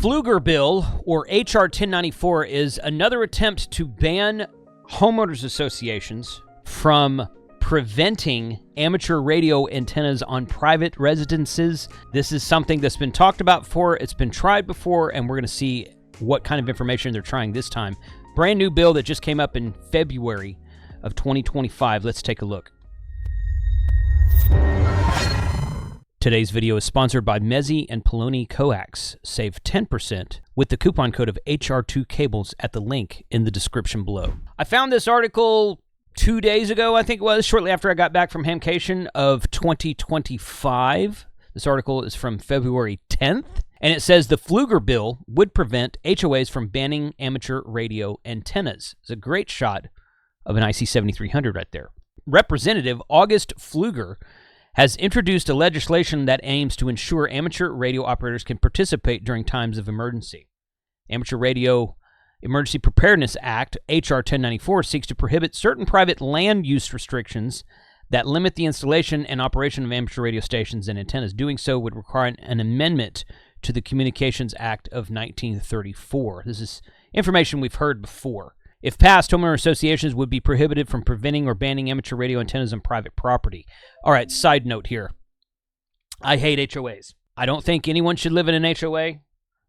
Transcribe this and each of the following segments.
Pfluger bill, or H.R. 1094, is another attempt to ban homeowners associations from preventing amateur radio antennas on private residences. This is something that's been talked about before, it's been tried before, and we're going to see what kind of information they're trying this time. Brand new bill that just came up in February of 2025. Let's take a look. Today's video is sponsored by Mezzi and Poloni Coax. Save 10% with the coupon code of HR2 Cables at the link in the description below. I found this article 2 days ago, I think it was, shortly after I got back from Hamcation of 2025. This article is from February 10th, and it says the Pfluger bill would prevent HOAs from banning amateur radio antennas. It's a great shot of an IC 7300 right there. Representative August Pfluger has introduced a legislation that aims to ensure amateur radio operators can participate during times of emergency. Amateur Radio Emergency Preparedness Act, H.R. 1094, seeks to prohibit certain private land use restrictions that limit the installation and operation of amateur radio stations and antennas. Doing so would require an amendment to the Communications Act of 1934. This is information we've heard before. If passed, homeowner associations would be prohibited from preventing or banning amateur radio antennas on private property. All right, side note here. I hate HOAs. I don't think anyone should live in an HOA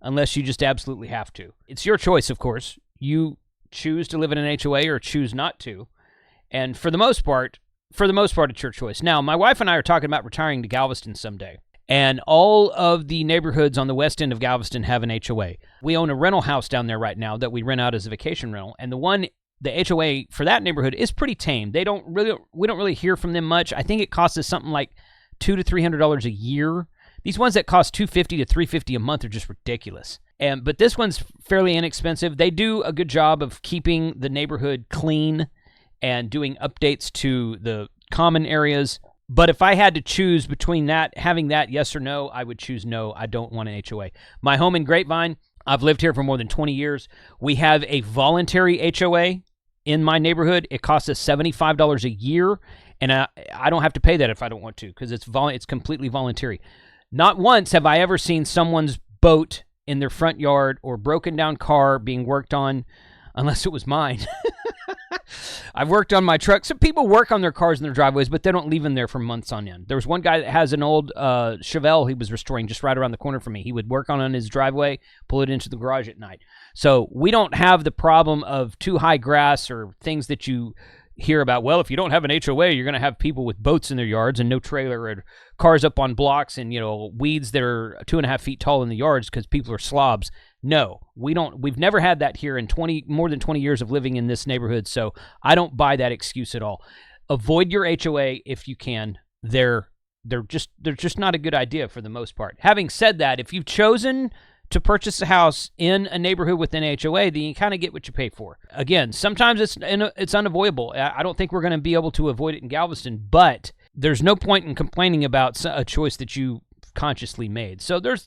unless you just absolutely have to. It's your choice, of course. You choose to live in an HOA or choose not to. And for the most part, it's your choice. Now, my wife and I are talking about retiring to Galveston someday. And all of the neighborhoods on the west end of Galveston have an HOA. We own a rental house down there right now that we rent out as a vacation rental. And the HOA for that neighborhood is pretty tame. We don't really hear from them much. I think it costs us something like $200 to $300 a year. These ones that cost $250 to $350 a month are just ridiculous. But this one's fairly inexpensive. They do a good job of keeping the neighborhood clean and doing updates to the common areas. But if I had to choose between having that, yes or no, I would choose no. I don't want an HOA. My home in Grapevine, I've lived here for more than 20 years. We have a voluntary HOA in my neighborhood. It costs us $75 a year, and I don't have to pay that if I don't want to because it's completely voluntary. Not once have I ever seen someone's boat in their front yard or broken down car being worked on, unless it was mine. I've worked on my truck. Some people work on their cars in their driveways, but they don't leave them there for months on end. There was one guy that has an old Chevelle he was restoring just right around the corner from me. He would work on his driveway, pull it into the garage at night. So we don't have the problem of too high grass or things that you hear about. Well, if you don't have an HOA, you're going to have people with boats in their yards and no trailer and cars up on blocks and, weeds that are 2.5 feet tall in the yards because people are slobs. No, we don't. We've never had that here in more than 20 years of living in this neighborhood, so I don't buy that excuse at all. Avoid your HOA if you can. They're just not a good idea for the most part. Having said that, if you've chosen to purchase a house in a neighborhood with an HOA, then you kind of get what you pay for. Again, sometimes it's unavoidable. I don't think we're going to be able to avoid it in Galveston, but there's no point in complaining about a choice that you consciously made. So there's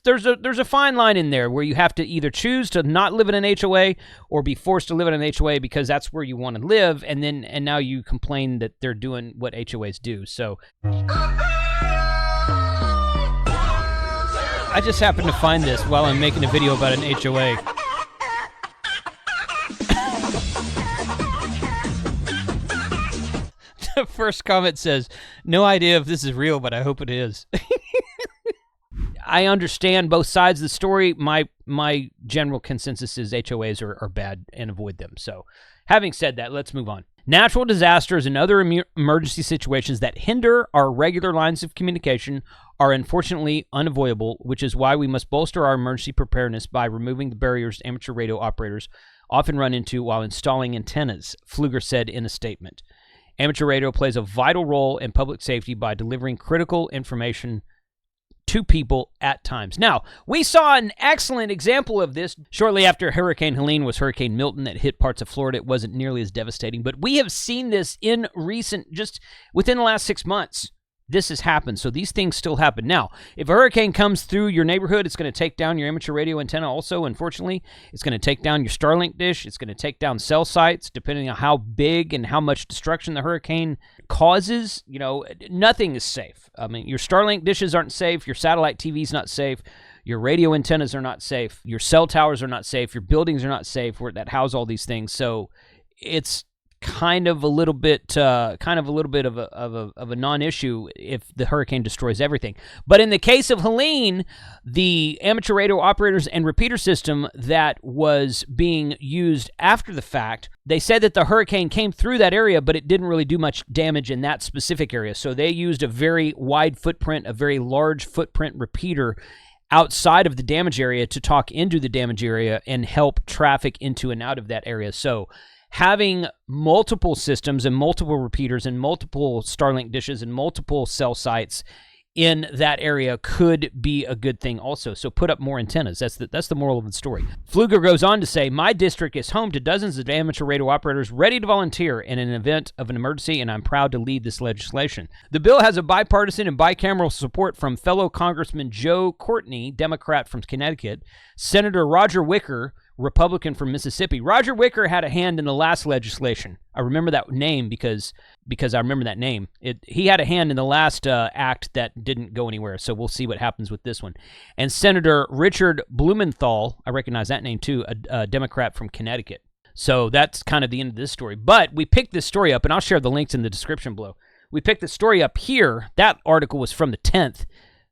a fine line in there where you have to either choose to not live in an HOA or be forced to live in an HOA because that's where you want to live, and now you complain that they're doing what HOAs do. So I just happened to find this while I'm making a video about an HOA. The first comment says, "No idea if this is real, but I hope it is." I understand both sides of the story. My general consensus is HOAs are bad and avoid them. So having said that, let's move on. Natural disasters and other emergency situations that hinder our regular lines of communication are unfortunately unavoidable, which is why we must bolster our emergency preparedness by removing the barriers amateur radio operators often run into while installing antennas, Pfluger said in a statement. Amateur radio plays a vital role in public safety by delivering critical information to people at times. Now, we saw an excellent example of this shortly after Hurricane Helene was Hurricane Milton that hit parts of Florida. It wasn't nearly as devastating, but we have seen this just within the last 6 months. This has happened, so these things still happen. Now, if a hurricane comes through your neighborhood, it's going to take down your amateur radio antenna also, unfortunately. It's going to take down your Starlink dish. It's going to take down cell sites, depending on how big and how much destruction the hurricane causes. Nothing is safe. I mean, your Starlink dishes aren't safe. Your satellite TV's not safe. Your radio antennas are not safe. Your cell towers are not safe. Your buildings are not safe that house all these things. So it's kind of a little bit of a non-issue if the hurricane destroys everything. But in the case of Helene, the amateur radio operators and repeater system that was being used after the fact, they said that the hurricane came through that area, but it didn't really do much damage in that specific area. So they used a very wide footprint, a very large footprint repeater outside of the damage area to talk into the damage area and help traffic into and out of that area. So having multiple systems and multiple repeaters and multiple Starlink dishes and multiple cell sites in that area could be a good thing also. So put up more antennas. That's the moral of the story. Pfluger goes on to say, my district is home to dozens of amateur radio operators ready to volunteer in an event of an emergency, and I'm proud to lead this legislation. The bill has a bipartisan and bicameral support from fellow Congressman Joe Courtney, Democrat from Connecticut, Senator Roger Wicker, Republican from Mississippi. Roger Wicker had a hand in the last legislation. I remember that name because I remember that name. He had a hand in the last act that didn't go anywhere, so we'll see what happens with this one. And Senator Richard Blumenthal, I recognize that name too, a Democrat from Connecticut. So that's kind of the end of this story. But we picked this story up, and I'll share the links in the description below. We picked the story up here. That article was from the 10th.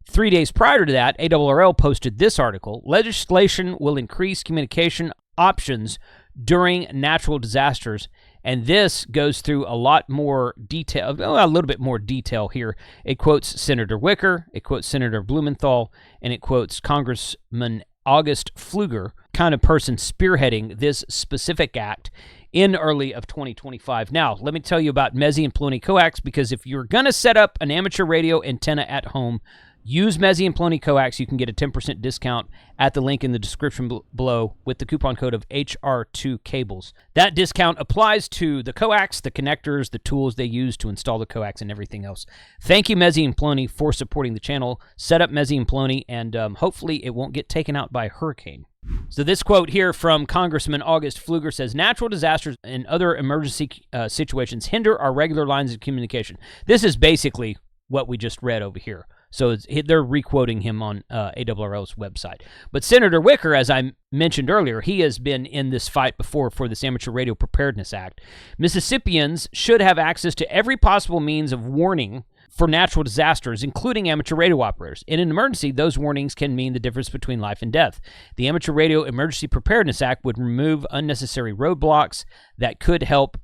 3 days prior to that, ARRL posted this article. Legislation will increase communication options during natural disasters. And this goes through a lot more detail, a little bit more detail here. It quotes Senator Wicker, it quotes Senator Blumenthal, and it quotes Congressman August Pfluger, kind of person spearheading this specific act in early of 2025. Now, let me tell you about Mezzi and Poloni coax, because if you're going to set up an amateur radio antenna at home, use Mezzi and Poloni coax. You can get a 10% discount at the link in the description below with the coupon code of HR2 cables. That discount applies to the coax, the connectors, the tools they use to install the coax, and everything else. Thank you, Mezzi and Poloni, for supporting the channel. Set up Mezzi and Poloni, and hopefully it won't get taken out by a hurricane. So this quote here from Congressman August Pfluger says, natural disasters and other emergency situations hinder our regular lines of communication. This is basically what we just read over here. So they're requoting him on ARRL's website. But Senator Wicker, as I mentioned earlier, he has been in this fight before for this Amateur Radio Preparedness Act. Mississippians should have access to every possible means of warning for natural disasters, including amateur radio operators. In an emergency, those warnings can mean the difference between life and death. The Amateur Radio Emergency Preparedness Act would remove unnecessary roadblocks that could help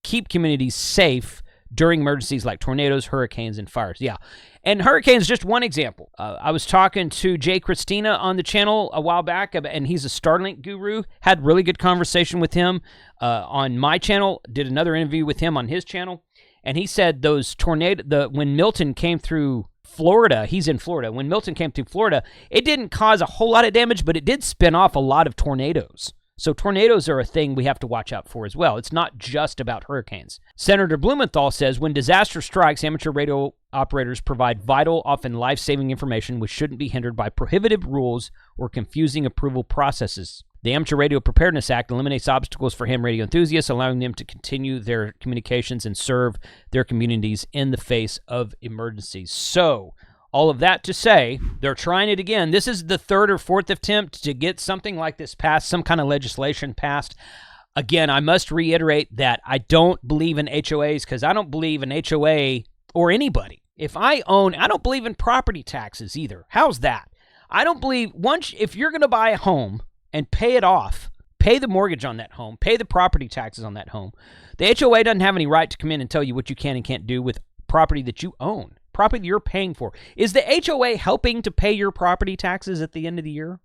keep communities safe during emergencies like tornadoes, hurricanes, and fires. Yeah, and hurricanes just one example. I was talking to Jay Christina on the channel a while back, and he's a Starlink guru. Had really good conversation with him on my channel. Did another interview with him on his channel, and he said those when Milton came through Florida, he's in Florida. When Milton came through Florida, it didn't cause a whole lot of damage, but it did spin off a lot of tornadoes. So tornadoes are a thing we have to watch out for as well. It's not just about hurricanes. Senator Blumenthal says, when disaster strikes, amateur radio operators provide vital, often life-saving information which shouldn't be hindered by prohibitive rules or confusing approval processes. The Amateur Radio Preparedness Act eliminates obstacles for ham radio enthusiasts, allowing them to continue their communications and serve their communities in the face of emergencies. So, all of that to say, they're trying it again. This is the third or fourth attempt to get something like this passed, some kind of legislation passed. Again, I must reiterate that I don't believe in HOAs because I don't believe in HOA or anybody. I don't believe in property taxes either. How's that? I don't believe, if you're going to buy a home and pay it off, pay the mortgage on that home, pay the property taxes on that home, the HOA doesn't have any right to come in and tell you what you can and can't do with property that you own. Property you're paying for. Is the HOA helping to pay your property taxes at the end of the year?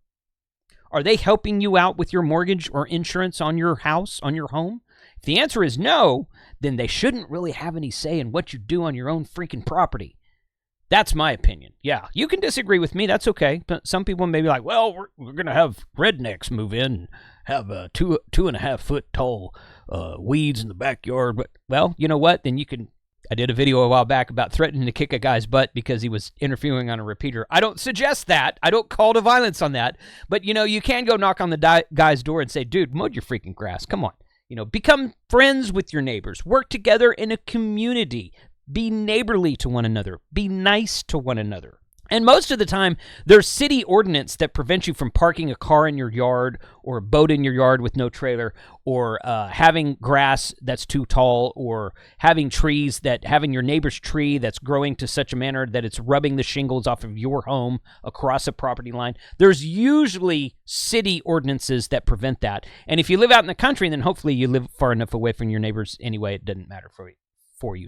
Are they helping you out with your mortgage or insurance on your house, on your home? If the answer is no, then they shouldn't really have any say in what you do on your own freaking property. That's my opinion. Yeah, you can disagree with me. That's okay. But some people may be like, well, we're going to have rednecks move in and have 2.5 foot tall weeds in the backyard. But, well, you know what? Then you can... I did a video a while back about threatening to kick a guy's butt because he was interfering on a repeater. I don't suggest that. I don't call to violence on that. But, you can go knock on the guy's door and say, dude, mow your freaking grass. Come on. Become friends with your neighbors. Work together in a community. Be neighborly to one another. Be nice to one another. And most of the time, there's city ordinance that prevents you from parking a car in your yard or a boat in your yard with no trailer, or having grass that's too tall, or having your neighbor's tree that's growing to such a manner that it's rubbing the shingles off of your home across a property line. There's usually city ordinances that prevent that. And if you live out in the country, then hopefully you live far enough away from your neighbors anyway, it doesn't matter for you.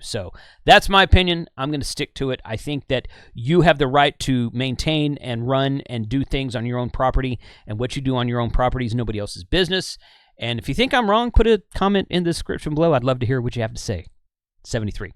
So that's my opinion. I'm going to stick to it. I think that you have the right to maintain and run and do things on your own property, and what you do on your own property is nobody else's business. And if you think I'm wrong, put a comment in the description below. I'd love to hear what you have to say. 73.